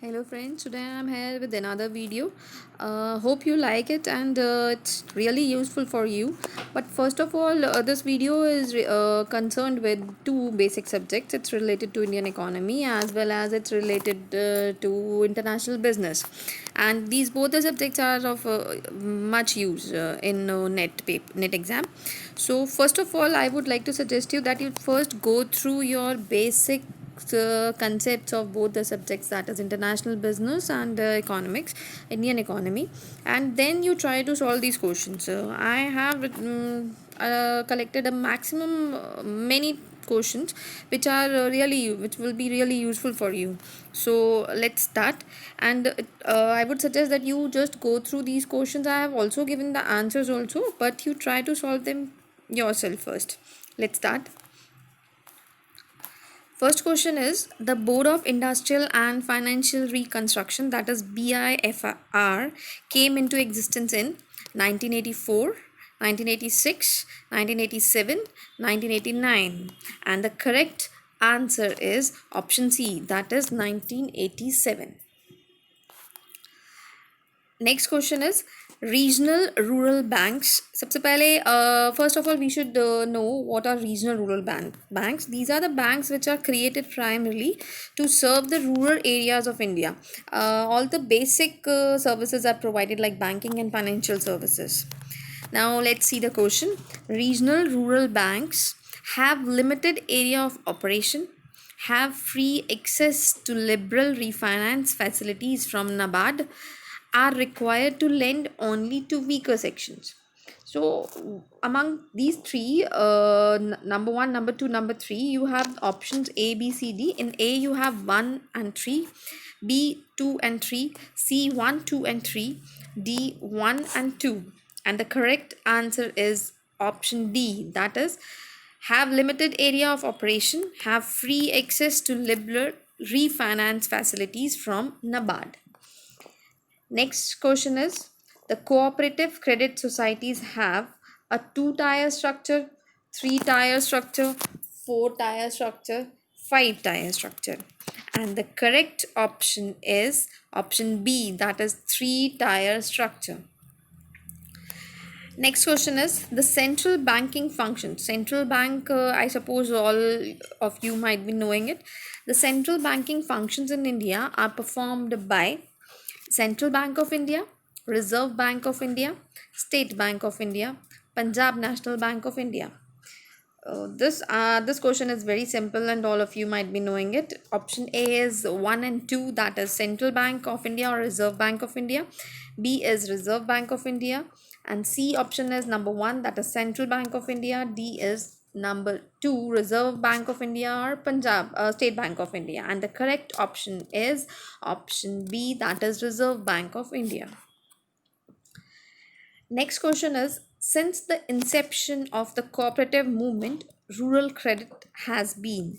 Hello friends, today I am here with another video. Hope you like it and it's really useful for you. But first of all, this video is concerned with two basic subjects. It's related to Indian economy as well as it's related to international business. And these both the subjects are of much use in net exam. So first of all, I would like to suggest you that you first go through your basic concepts of both the subjects, that is international business and economics, Indian economy, and then you try to solve these questions. I have collected a maximum many questions which will be really useful for you. So let's start. And I would suggest that you just go through these questions. I have also given the answers also, but you try to solve them yourself first. Let's start. First question is, the Board of Industrial and Financial Reconstruction, that is BIFR, came into existence in 1984, 1986, 1987, 1989, and the correct answer is option C, that is 1987. Next question is regional rural banks. सबसे पहले first of all we should know what are regional rural banks. These are the banks which are created primarily to serve the rural areas of India. All the basic services are provided like banking and financial services. Now let's see the question. Regional rural banks have limited area of operation, have free access to liberal refinance facilities from NABARD, are required to lend only to weaker sections. So among these three, number one, number two, number three, you have options A, B, C, D. In A, you have 1 and 3, B, 2 and 3, C, 1, 2 and 3, D, 1 and 2. And the correct answer is option D, that is, have limited area of operation, have free access to liberal refinance facilities from NABARD. Next question is, the cooperative credit societies have a 2-tier structure, 3-tier structure, 4-tier structure, 5-tier structure. And the correct option is option B, that is 3-tier structure. Next question is the central banking function. Central bank, I suppose all of you might be knowing it. The central banking functions in India are performed by Central Bank of India, Reserve Bank of India, State Bank of India, Punjab National Bank of India. This question is very simple and all of you might be knowing it. Option A is 1 and 2, that is Central Bank of India or Reserve Bank of India. B is Reserve Bank of India, and C option is number 1, that is Central Bank of India. D is number 2, Reserve Bank of India or Punjab State Bank of India, and the correct option is option B, that is Reserve Bank of India. Next question is, since the inception of the cooperative movement, rural credit has been.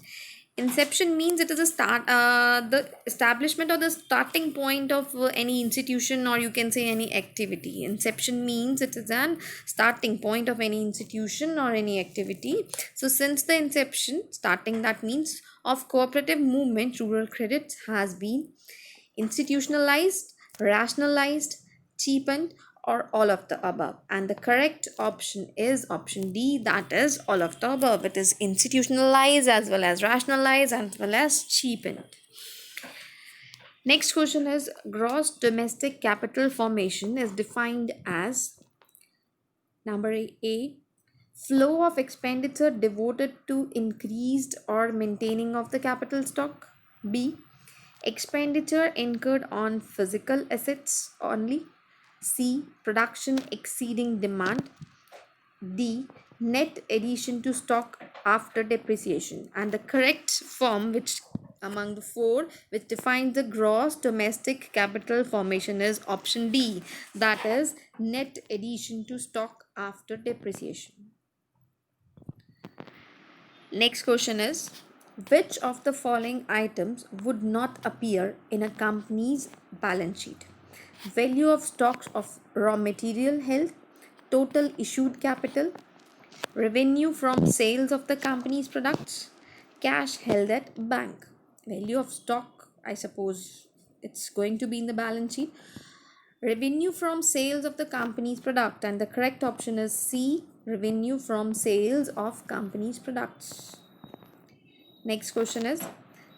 Inception means it is the establishment or the starting point of any institution, or you can say any activity. Inception means it is an starting point of any institution or any activity. So since the inception, starting, that means of cooperative movement, rural credit has been institutionalized, rationalized, cheapened, or all of the above. And the correct option is option D, that is all of the above. It is institutionalized as well as rationalized as well as cheapened. Next question is, gross domestic capital formation is defined as number A, flow of expenditure devoted to increased or maintaining of the capital stock. B, expenditure incurred on physical assets only. C, production exceeding demand. D, net addition to stock after depreciation. And the correct form which among the four which defines the gross domestic capital formation is option D, that is net addition to stock after depreciation. Next question is, which of the following items would not appear in a company's balance sheet? Value of stocks of raw material held, total issued capital, revenue from sales of the company's products, cash held at bank. Value of stock, I suppose it's going to be in the balance sheet. Revenue from sales of the company's product, and the correct option is C, revenue from sales of company's products. Next question is,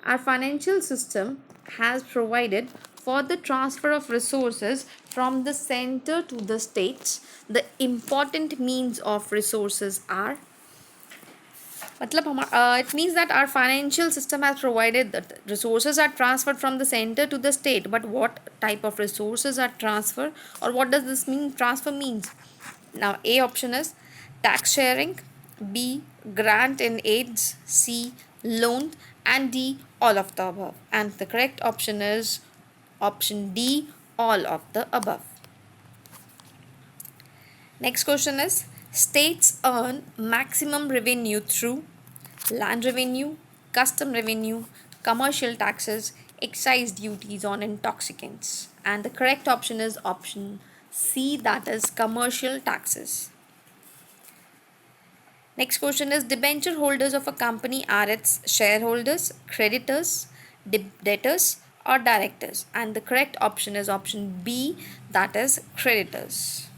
our financial system has provided for the transfer of resources from the center to the states. The important means of resources are, it means that our financial system has provided that resources are transferred from the center to the state, but what type of resources are transferred, or what does this mean transfer means? Now A option is tax sharing, B grant and aids, C loan, and D all of the above. And the correct option is option D, all of the above. Next question is, states earn maximum revenue through land revenue, custom revenue, commercial taxes, excise duties on intoxicants. And the correct option is option C, that is commercial taxes. Next question is, debenture holders of a company are its shareholders, creditors, debtors, or directors. And the correct option is option B, that is creditors.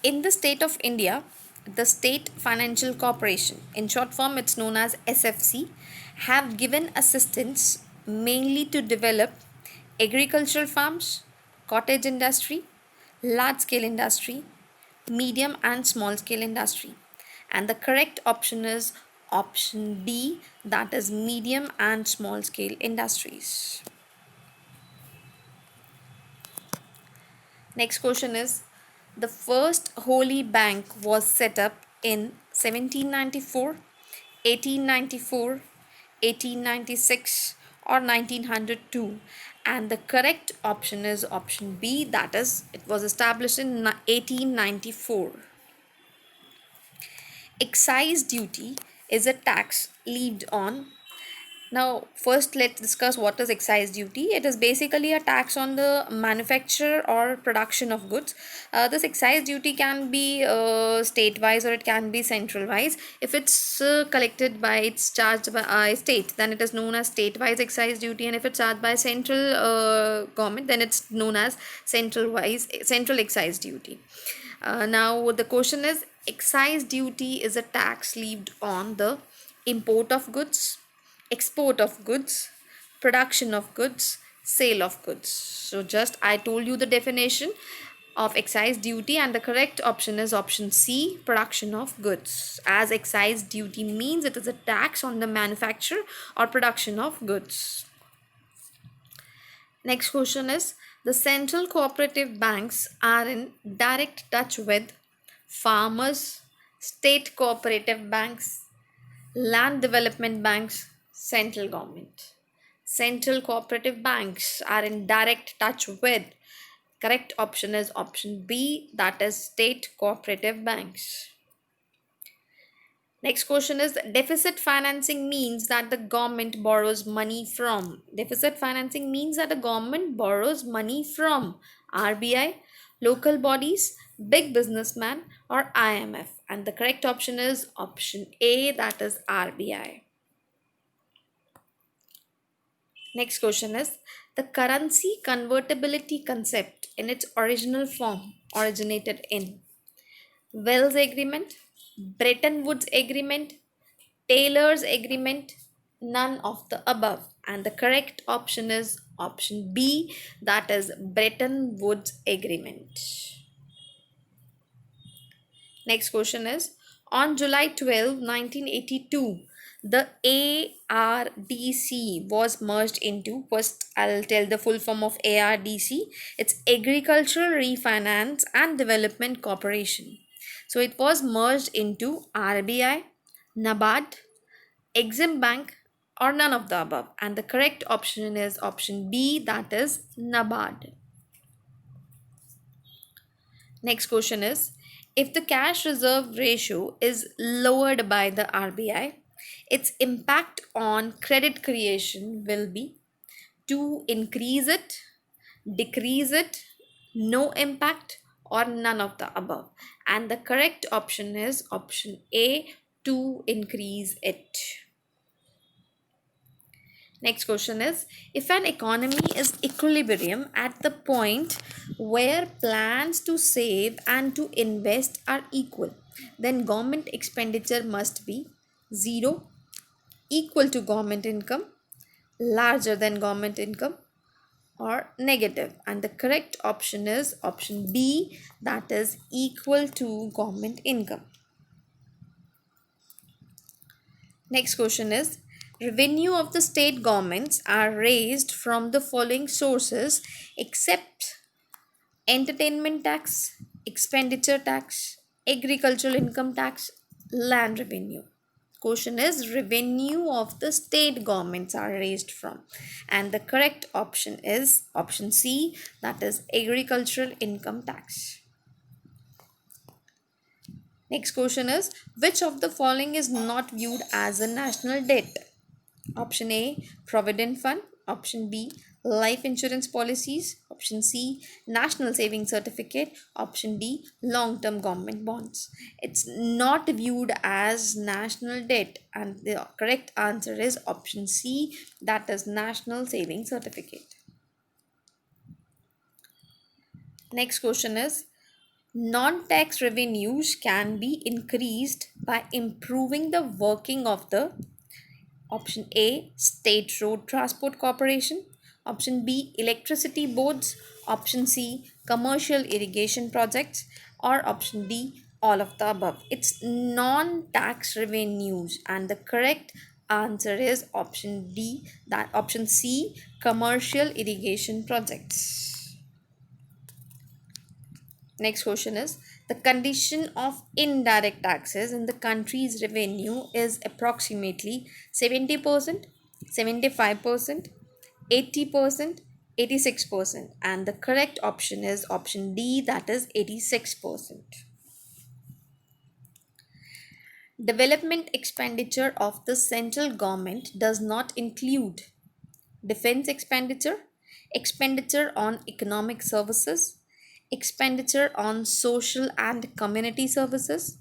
In the state of India, the State Financial Corporation, in short form it's known as SFC, have given assistance mainly to develop agricultural farms, cottage industry, large scale industry, medium and small scale industry. And the correct option is option D, that is medium and small scale industries. Next question is, the first Holy Bank was set up in 1794, 1894, 1896, or 1902. And the correct option is option B, that is it was established in 1894. Excise duty is a tax levied on. Now, first let's discuss what is excise duty. It is basically a tax on the manufacture or production of goods. This excise duty can be state-wise or it can be central-wise. If it's collected by, it's charged by state, then it is known as state-wise excise duty, and if it's charged by central government, then it's known as central excise duty. Now, the question is, excise duty is a tax levied on the import of goods, export of goods, production of goods, sale of goods. So just I told you the definition of excise duty, and the correct option is option C, production of goods, as excise duty means it is a tax on the manufacture or production of goods. Next question is, the central cooperative banks are in direct touch with farmers, state cooperative banks, land development banks, central government. Central cooperative banks are in direct touch with. Correct option is option B, that is state cooperative banks. Next question is, deficit financing means that the government borrows money from. Deficit financing means that the government borrows money from RBI, local bodies, big businessman, or IMF. And the correct option is option A, that is RBI. Next question is, the currency convertibility concept in its original form originated in Wells Agreement, Bretton Woods Agreement, Taylor's Agreement, none of the above. And the correct option is option B, that is Bretton Woods Agreement. Next question is, on July 12, 1982, the ARDC was merged into, first I'll tell the full form of ARDC. It's Agricultural Refinance and Development Corporation. So it was merged into RBI, NABARD, Exim Bank, or none of the above. And the correct option is option B, that is NABARD. Next question is, if the cash reserve ratio is lowered by the RBI, its impact on credit creation will be to increase it, decrease it, no impact, or none of the above. And the correct option is option A, to increase it. Next question is, if an economy is equilibrium at the point where plans to save and to invest are equal, then government expenditure must be zero, equal to government income, larger than government income, or negative. And the correct option is option B, that is equal to government income. Next question is, revenue of the state governments are raised from the following sources except entertainment tax, expenditure tax, agricultural income tax, land revenue. Question is, revenue of the state governments are raised from, and the correct option is option C, that is agricultural income tax. Next question is, which of the following is not viewed as a national debt? Option A, Provident Fund. Option B, life insurance policies. Option C, National Savings Certificate. Option D, long-term government bonds. It's not viewed as national debt, and the correct answer is option C, that is National Savings Certificate. Next question is, non-tax revenues can be increased by improving the working of the option A, State Road Transport Corporation. Option B, electricity boards. Option C, commercial irrigation projects. Or option D, all of the above. It's non-tax revenues, and the correct answer is option D, that option C, commercial irrigation projects. Next question is, the condition of indirect taxes in the country's revenue is approximately 70%, 75%, 80%, 86%, and the correct option is option D, that is 86%. Development expenditure of the central government does not include defense expenditure, expenditure on economic services, expenditure on social and community services,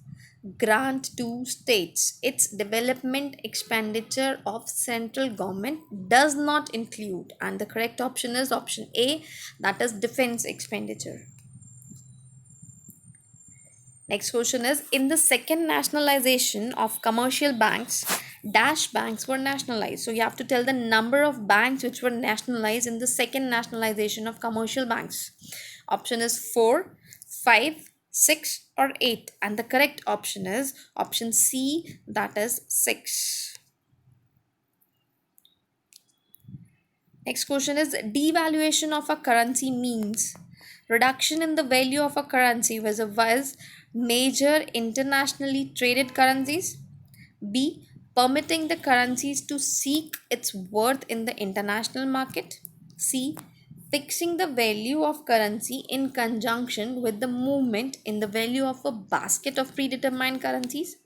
grant to states. Its development expenditure of central government does not include, and the correct option is option A, that is defense expenditure. Next question is, in the second nationalization of commercial banks, dash banks were nationalized. So you have to tell the number of banks which were nationalized in the second nationalization of commercial banks. Option is 4, 5, 6 or 8, and the correct option is option C, that is 6. Next question is, devaluation of a currency means reduction in the value of a currency was major internationally traded currencies. B, permitting the currencies to seek its worth in the international market. C, fixing the value of currency in conjunction with the movement in the value of a basket of predetermined currencies.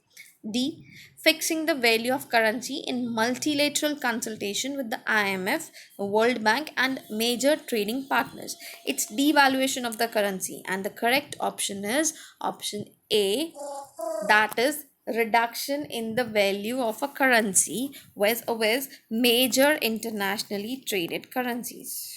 D, fixing the value of currency in multilateral consultation with the IMF, World Bank, and major trading partners. It's devaluation of the currency, and the correct option is option A, that is reduction in the value of a currency with major internationally traded currencies.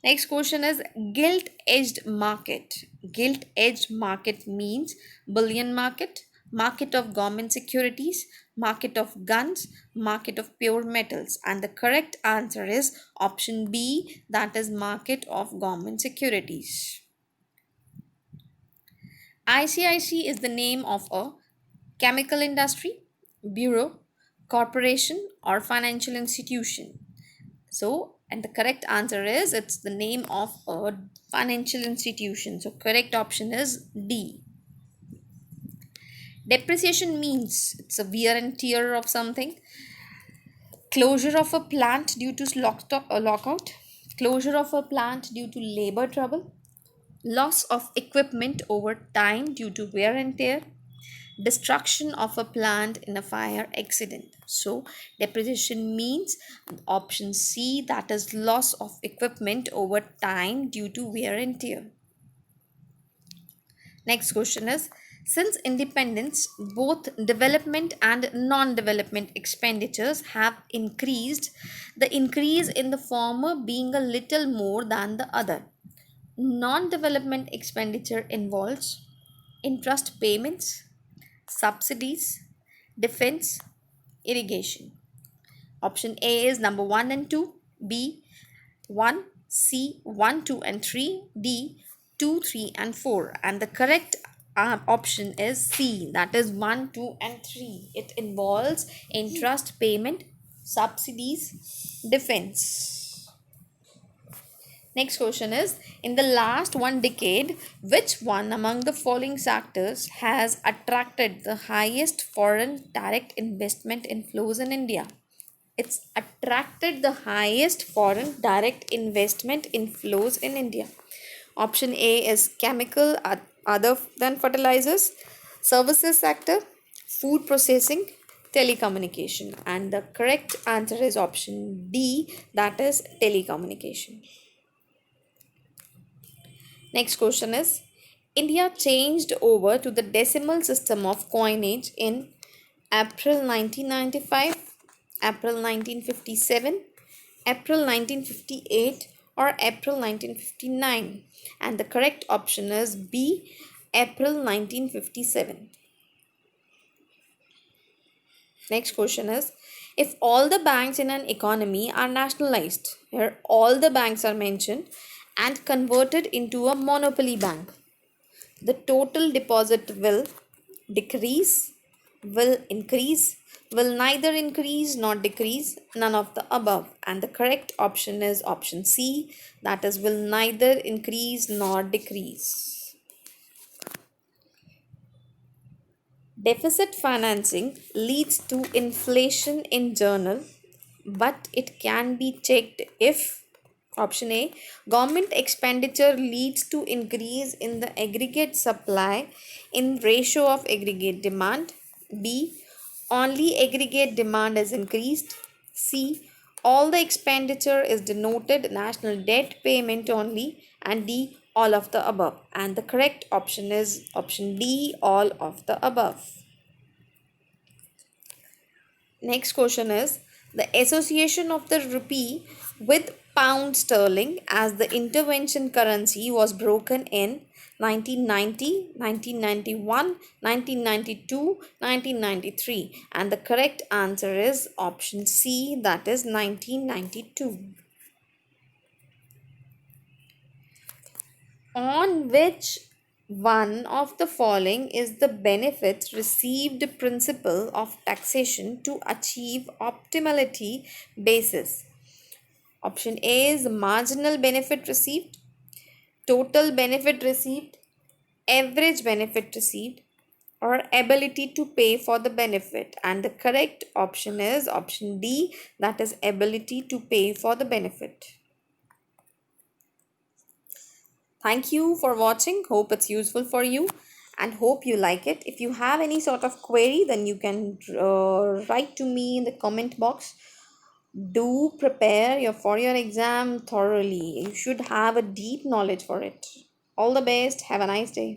Next question is, gilt-edged market. Gilt-edged market means bullion market, market of government securities, market of guns, market of pure metals, and the correct answer is option B, that is market of government securities. ICIC is the name of a chemical industry, bureau, corporation, or financial institution. So, and the correct answer is it's the name of a financial institution. So, correct option is D. Depreciation means it's a wear and tear of something. Closure of a plant due to lockout. Closure of a plant due to labor trouble. Loss of equipment over time due to wear and tear. Destruction of a plant in a fire accident. So depreciation means option C, that is loss of equipment over time due to wear and tear. Next question is, Since independence, both development and non development expenditures have increased, the increase in the former being a little more than the other. Non development expenditure involves interest payments, subsidies, defense, irrigation. Option A is number 1 and 2, B 1, C 1, 2 and 3, D 2, 3 and 4. And the correct option is C, that is 1, 2 and 3. It involves interest payment, subsidies, defense. Next question is, in the last one decade, which one among the following sectors has attracted the highest foreign direct investment inflows in India? It's attracted the highest foreign direct investment inflows in India. Option A is chemical other than fertilizers, services sector, food processing, telecommunication. And the correct answer is option D, that is telecommunication. Next question is, India changed over to the decimal system of coinage in April 1995, April 1957, April 1958 or April 1959, and the correct option is B, April 1957. Next question is, if all the banks in an economy are nationalized, here all the banks are mentioned, and converted into a monopoly bank, the total deposit will decrease, will increase, will neither increase nor decrease, none of the above. And the correct option is option C, that is, will neither increase nor decrease. Deficit financing leads to inflation in general, but it can be checked if option A, government expenditure leads to increase in the aggregate supply in ratio of aggregate demand. B, only aggregate demand is increased. C, all the expenditure is denoted national debt payment only. And D, all of the above. And the correct option is option D, all of the above. Next question is, the association of the rupee with pound sterling as the intervention currency was broken in 1990, 1991, 1992, 1993, and the correct answer is option C, that is 1992. On which one of the following is the benefits received principle of taxation to achieve optimality basis? Option A is marginal benefit received, total benefit received, average benefit received, or ability to pay for the benefit. And the correct option is option D, that is ability to pay for the benefit. Thank you for watching. Hope it's useful for you and hope you like it. If you have any sort of query, then you can write to me in the comment box. Do prepare for your exam thoroughly. You should have a deep knowledge for it. All the best. Have a nice day.